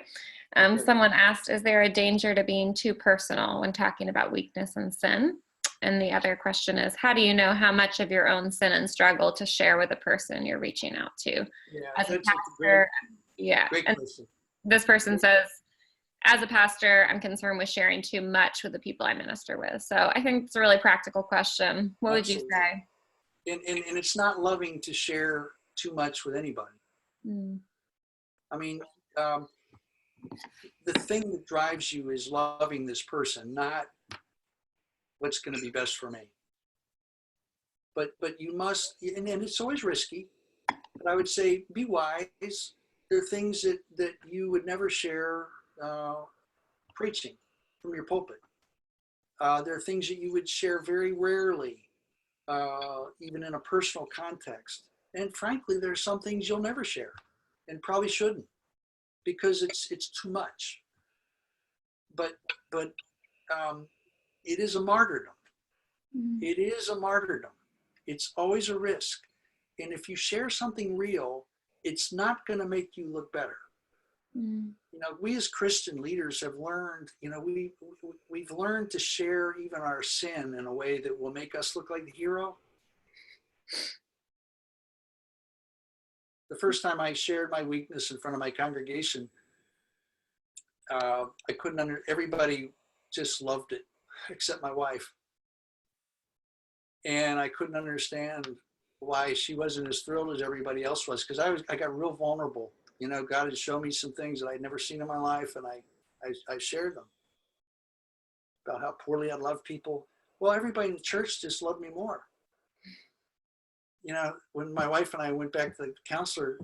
Someone asked, is there a danger to being too personal when talking about weakness and sin? And the other question is, how do you know how much of your own sin and struggle to share with the person you're reaching out to? As a pastor, great question. This person says, as a pastor, I'm concerned with sharing too much with the people I minister with. So I think it's a really practical question. What would you say? And it's not loving to share too much with anybody. I mean, the thing that drives you is loving this person, not what's going to be best for me. But you must, and it's always risky, but I would say be wise. There are things that you would never share preaching from your pulpit. There are things that you would share very rarely, even in a personal context. And frankly, there's some things you'll never share and probably shouldn't, because it's too much. But it is a martyrdom. It is a martyrdom. It's always a risk. And if you share something real, it's not going to make you look better. You know, we as Christian leaders have learned, you know, we've learned to share even our sin in a way that will make us look like the hero. The first time I shared my weakness in front of my congregation, I couldn't everybody just loved it, except my wife. And I couldn't understand why she wasn't as thrilled as everybody else was, because I got real vulnerable. You know, God had shown me some things that I'd never seen in my life, and I shared them about how poorly I love people. Well, everybody in the church just loved me more. You know, when my wife and I went back to the counselor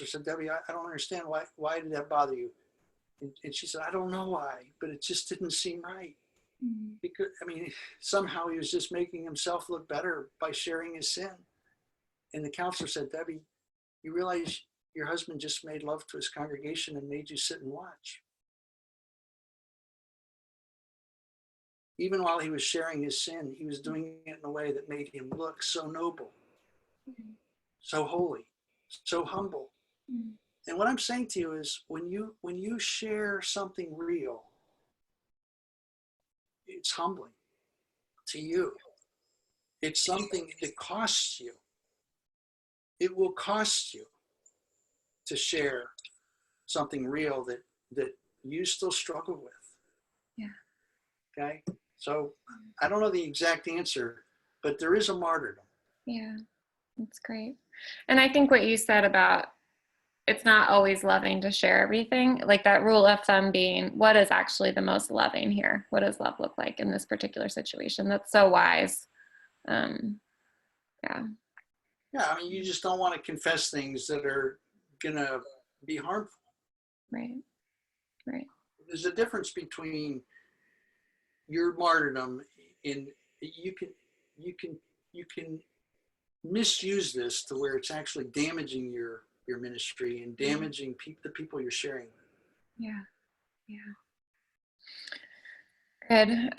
said, Debbie, I don't understand why did that bother you? And she said, I don't know why, but it just didn't seem right. Because, I mean, somehow he was just making himself look better by sharing his sin. And the counselor said, Debbie, you realize your husband just made love to his congregation and made you sit and watch. Even while he was sharing his sin, he was doing it in a way that made him look so noble, so holy, so humble. And what I'm saying to you is when you share something real, it's humbling to you. It's something that costs you. It will cost you to share something real that you still struggle with. Yeah. Okay. So I don't know the exact answer, but there is a martyrdom. Yeah, that's great. And I think what you said about it's not always loving to share everything, like that rule of thumb being what is actually the most loving here? What does love look like in this particular situation? That's so wise. Yeah. Yeah, I mean, you just don't want to confess things that are going to be harmful. Right. There's a difference between your martyrdom in you can misuse this to where it's actually damaging your ministry and damaging the people you're sharing with. Yeah. Good.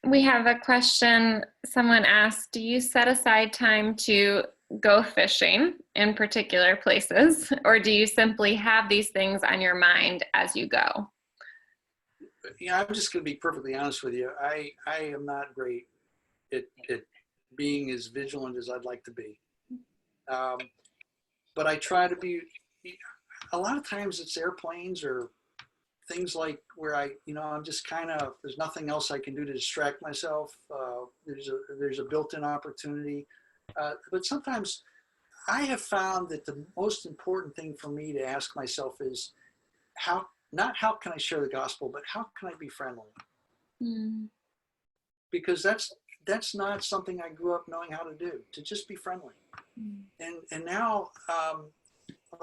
We have a question. Someone asked, do you set aside time to go fishing in particular places, or do you simply have these things on your mind as you go? Yeah, I'm just going to be perfectly honest with you. I am not great at being as vigilant as I'd like to be. But I try to be, a lot of times it's airplanes or things like where I'm just kind of, there's nothing else I can do to distract myself. There's a built-in opportunity. But sometimes I have found that the most important thing for me to ask myself is not how can I share the gospel, but how can I be friendly? Because that's not something I grew up knowing how to do, to just be friendly. And now a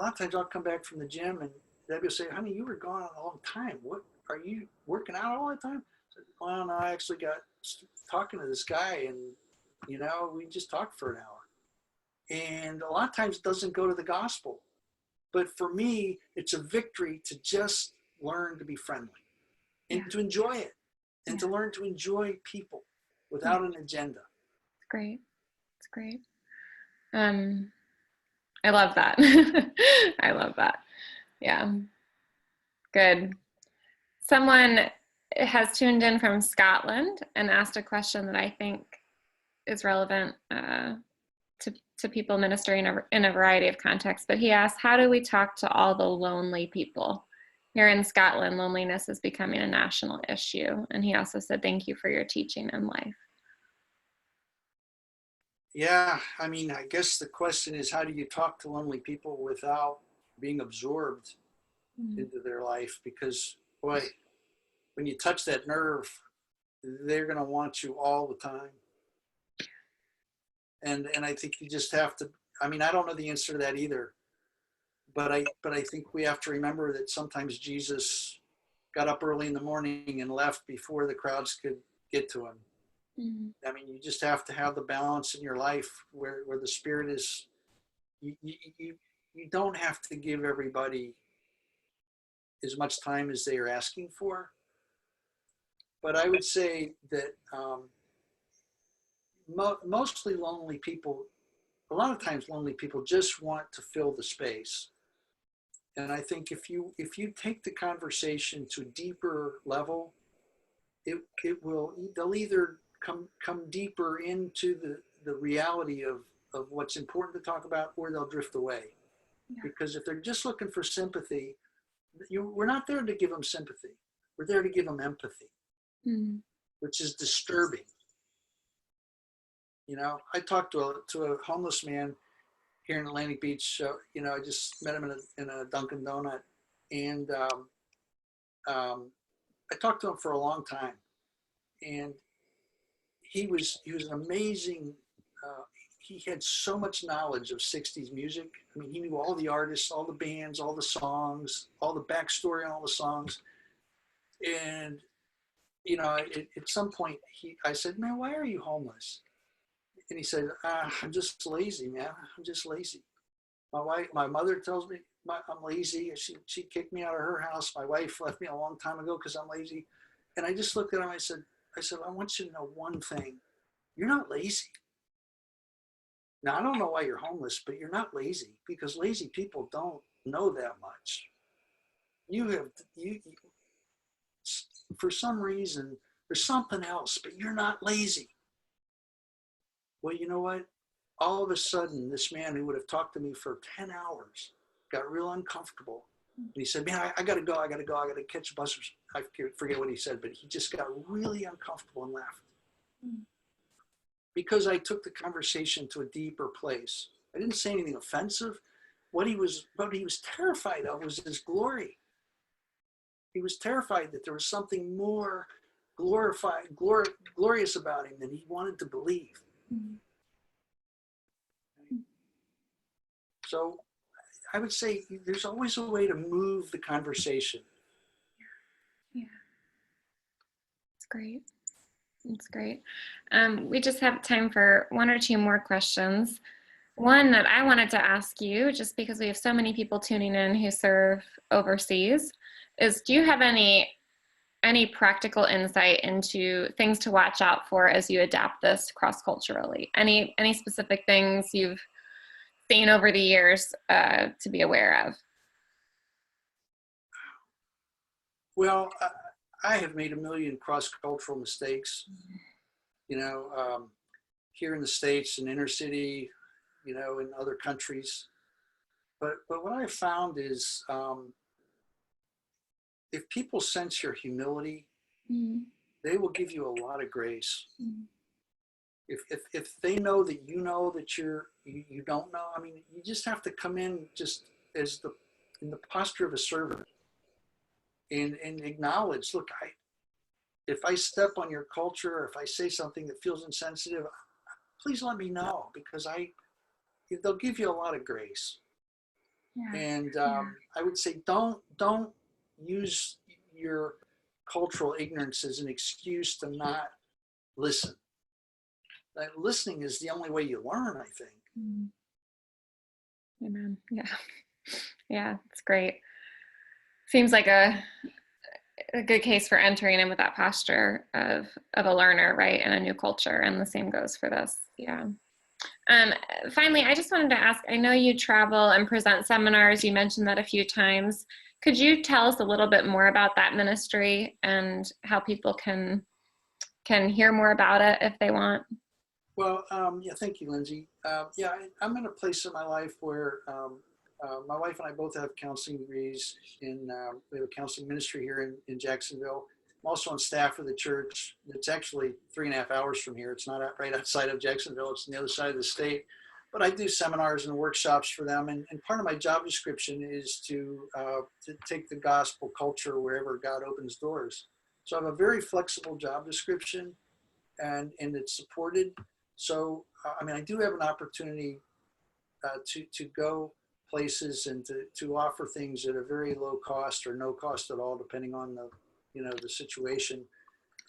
lot of times I'll come back from the gym and Debbie will say, honey, you were gone all the time. What, are you working out all the time? I said, well, no, I actually got talking to this guy and, we just talked for an hour. And a lot of times it doesn't go to the gospel. But for me, it's a victory to just learn to be friendly and to enjoy it and to learn to enjoy people without an agenda. Great. It's great. I love that. I love that. Yeah. Good. Someone has tuned in from Scotland and asked a question that I think is relevant to people ministering in a variety of contexts. But he asked, how do we talk to all the lonely people? Here in Scotland, loneliness is becoming a national issue. And he also said, thank you for your teaching in life. Yeah, I mean, I guess the question is, how do you talk to lonely people without being absorbed into their life, because boy, when you touch that nerve, they're going to want you all the time. And I think you just have to, I mean, I don't know the answer to that either, but I think we have to remember that sometimes Jesus got up early in the morning and left before the crowds could get to him. I mean, you just have to have the balance in your life where the Spirit is, you don't have to give everybody as much time as they are asking for. But I would say that mostly lonely people, a lot of times lonely people just want to fill the space. And I think if you take the conversation to a deeper level, they'll either come deeper into the reality of what's important to talk about, or they'll drift away. Yeah. Because if they're just looking for sympathy, we're not there to give them sympathy. We're there to give them empathy, which is disturbing. You know, I talked to a homeless man here in Atlantic Beach. You know, I just met him in a Dunkin' Donut, and I talked to him for a long time, and he was an amazing. He had so much knowledge of 60s music. I mean, he knew all the artists, all the bands, all the songs, all the backstory on all the songs. And, you know, at some point, I said, man, why are you homeless? And he said, I'm just lazy, man. I'm just lazy. My mother tells me I'm lazy. She kicked me out of her house. My wife left me a long time ago because I'm lazy. And I just looked at him. I said, I want you to know one thing. You're not lazy. Now, I don't know why you're homeless, but you're not lazy, because lazy people don't know that much. You for some reason, there's something else, but you're not lazy. Well, you know what? All of a sudden, this man who would have talked to me for 10 hours got real uncomfortable. And he said, man, I got to go. I got to catch a bus. I forget what he said, but he just got really uncomfortable and left. Because I took the conversation to a deeper place. I didn't say anything offensive. What he was terrified of was his glory. He was terrified that there was something more glorious about him than he wanted to believe. So I would say there's always a way to move the conversation. Yeah. It's great. That's great. We just have time for one or two more questions. One that I wanted to ask you, just because we have so many people tuning in who serve overseas, is do you have any practical insight into things to watch out for as you adapt this cross-culturally? Any specific things you've seen over the years to be aware of? Well, I have made a million cross-cultural mistakes, you know, here in the States, in inner city, you know, in other countries. But what I found is if people sense your humility, they will give you a lot of grace. If they know that you you don't know, I mean, you just have to come in just as in the posture of a servant. And acknowledge, look, if I step on your culture, or if I say something that feels insensitive, please let me know, because they'll give you a lot of grace. Yeah. And I would say don't use your cultural ignorance as an excuse to not listen. Listening is the only way you learn, I think. Amen. Yeah. Yeah, it's great. Seems like a good case for entering in with that posture of a learner, right, in a new culture, and the same goes for this. Yeah. Finally, I just wanted to ask, I know you travel and present seminars. You mentioned that a few times. Could you tell us a little bit more about that ministry and how people can hear more about it if they want? Well, yeah, thank you, Lindsay. Yeah, I'm in a place in my life where my wife and I both have counseling degrees. We have a counseling ministry here in Jacksonville. I'm also on staff of the church. It's actually 3.5 hours from here. It's not right outside of Jacksonville. It's on the other side of the state. but I do seminars and workshops for them. And part of my job description is to take the gospel culture wherever God opens doors. So I have a very flexible job description, and it's supported. So, I mean, I do have an opportunity to go places and to offer things at a very low cost or no cost at all, depending on the situation.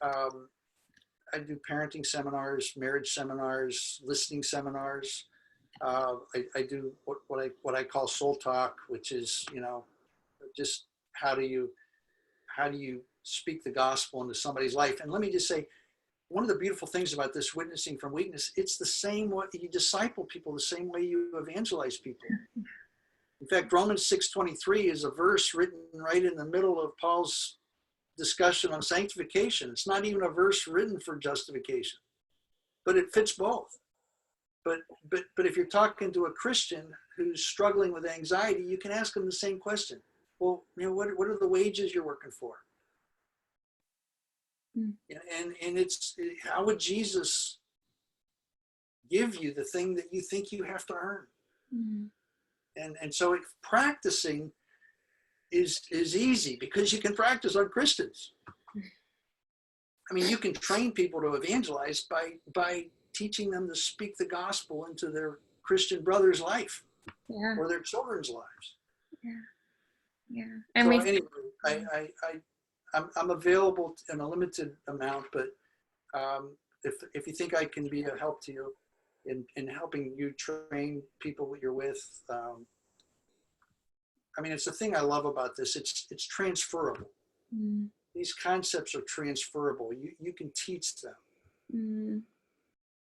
I do parenting seminars, marriage seminars, listening seminars. I do what I call soul talk, which is, just how do you speak the gospel into somebody's life. And let me just say, one of the beautiful things about this witnessing from weakness, it's the same way you disciple people, the same way you evangelize people. In fact, Romans 6:23 is a verse written right in the middle of Paul's discussion on sanctification. It's not even a verse written for justification, but it fits both. But if you're talking to a Christian who's struggling with anxiety, you can ask them the same question. Well, what are the wages you're working for? And it's, how would Jesus give you the thing that you think you have to earn? And so practicing is easy because you can practice on Christians. I mean, you can train people to evangelize by teaching them to speak the gospel into their Christian brother's life, or their children's lives. And so anyway, I'm available in a limited amount, but if you think I can be a help to you in helping you train people you're with, I mean, it's the thing I love about this. It's transferable. These concepts are transferable. You can teach them.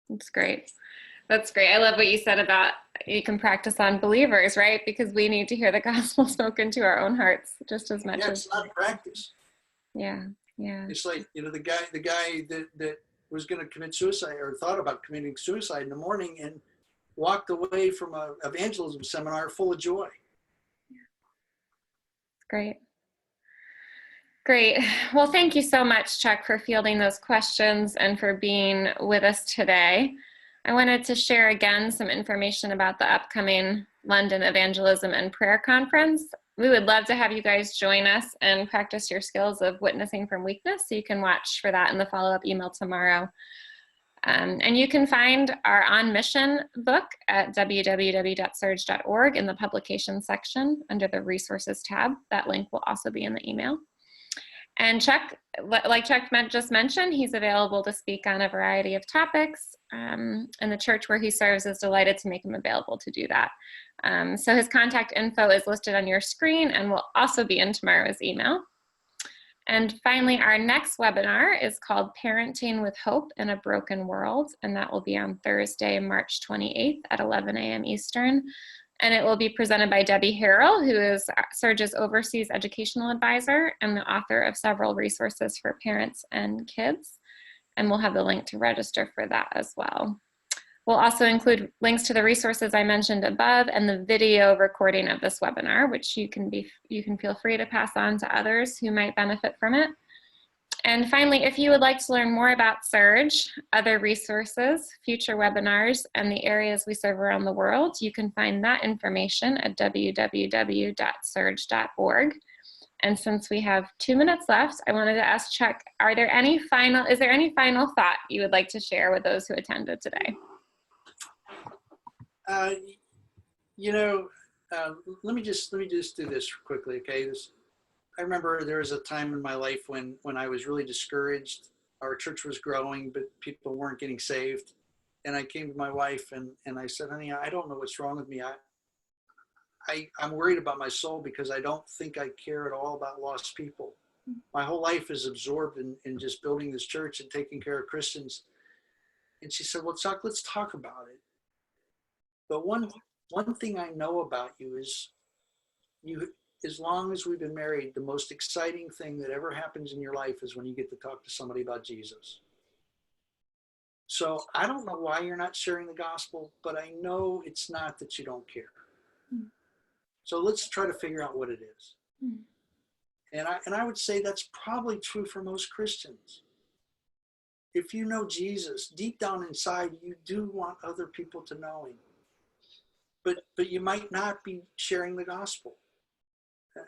That's great. That's great. I love what you said about you can practice on believers, right? Because we need to hear the gospel spoken to our own hearts just as much as. It's not practice. Yeah. It's like, the guy that was going to commit suicide or thought about committing suicide in the morning and walked away from an evangelism seminar full of joy. Great. Well, thank you so much, Chuck, for fielding those questions and for being with us today. I wanted to share again some information about the upcoming London Evangelism and Prayer Conference. We would love to have you guys join us and practice your skills of witnessing from weakness. So you can watch for that in the follow-up email tomorrow. And you can find our On Mission book at www.surge.org in the publication section under the resources tab. That link will also be in the email. And Chuck, like Chuck just mentioned, he's available to speak on a variety of topics, and the church where he serves is delighted to make him available to do that. So his contact info is listed on your screen and will also be in tomorrow's email. And finally, our next webinar is called Parenting with Hope in a Broken World, and that will be on Thursday, March 28th at 11 a.m. Eastern. And it will be presented by Debbie Harrell, who is Surge's Overseas Educational Advisor and the author of several resources for parents and kids. And we'll have the link to register for that as well. We'll also include links to the resources I mentioned above and the video recording of this webinar, which you can feel free to pass on to others who might benefit from it. And finally, if you would like to learn more about Surge, other resources, future webinars, and the areas we serve around the world, you can find that information at www.surge.org. And since we have 2 minutes left, I wanted to ask Chuck, is there any final thought you would like to share with those who attended today? Let me just do this quickly, okay? I remember there was a time in my life when I was really discouraged. Our church was growing, but people weren't getting saved. And I came to my wife and I said, honey, I don't know what's wrong with me. I'm worried about my soul because I don't think I care at all about lost people. My whole life is absorbed in just building this church and taking care of Christians. And she said, well, Chuck, let's talk about it. But one thing I know about you is as long as we've been married, the most exciting thing that ever happens in your life is when you get to talk to somebody about Jesus. So I don't know why you're not sharing the gospel, but I know it's not that you don't care. So let's try to figure out what it is. And I would say that's probably true for most Christians. If you know Jesus, deep down inside, you do want other people to know him. but you might not be sharing the gospel.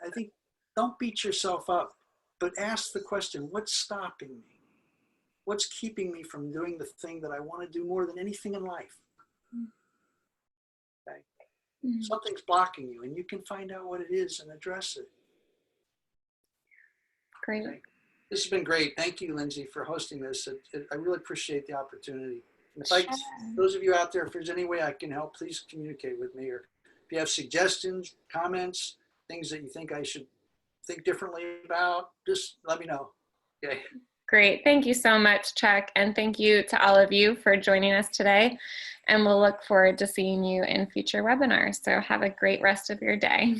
I think don't beat yourself up, but ask the question, what's stopping me? What's keeping me from doing the thing that I want to do more than anything in life? Okay. Something's blocking you, and you can find out what it is and address it. Great. Okay. This has been great. Thank you, Lindsay, for hosting this. I really appreciate the opportunity. And those of you out there, if there's any way I can help, please communicate with me. Or if you have suggestions, comments, things that you think I should think differently about, just let me know. Okay. Great. Thank you so much, Chuck. And thank you to all of you for joining us today. And we'll look forward to seeing you in future webinars. So have a great rest of your day.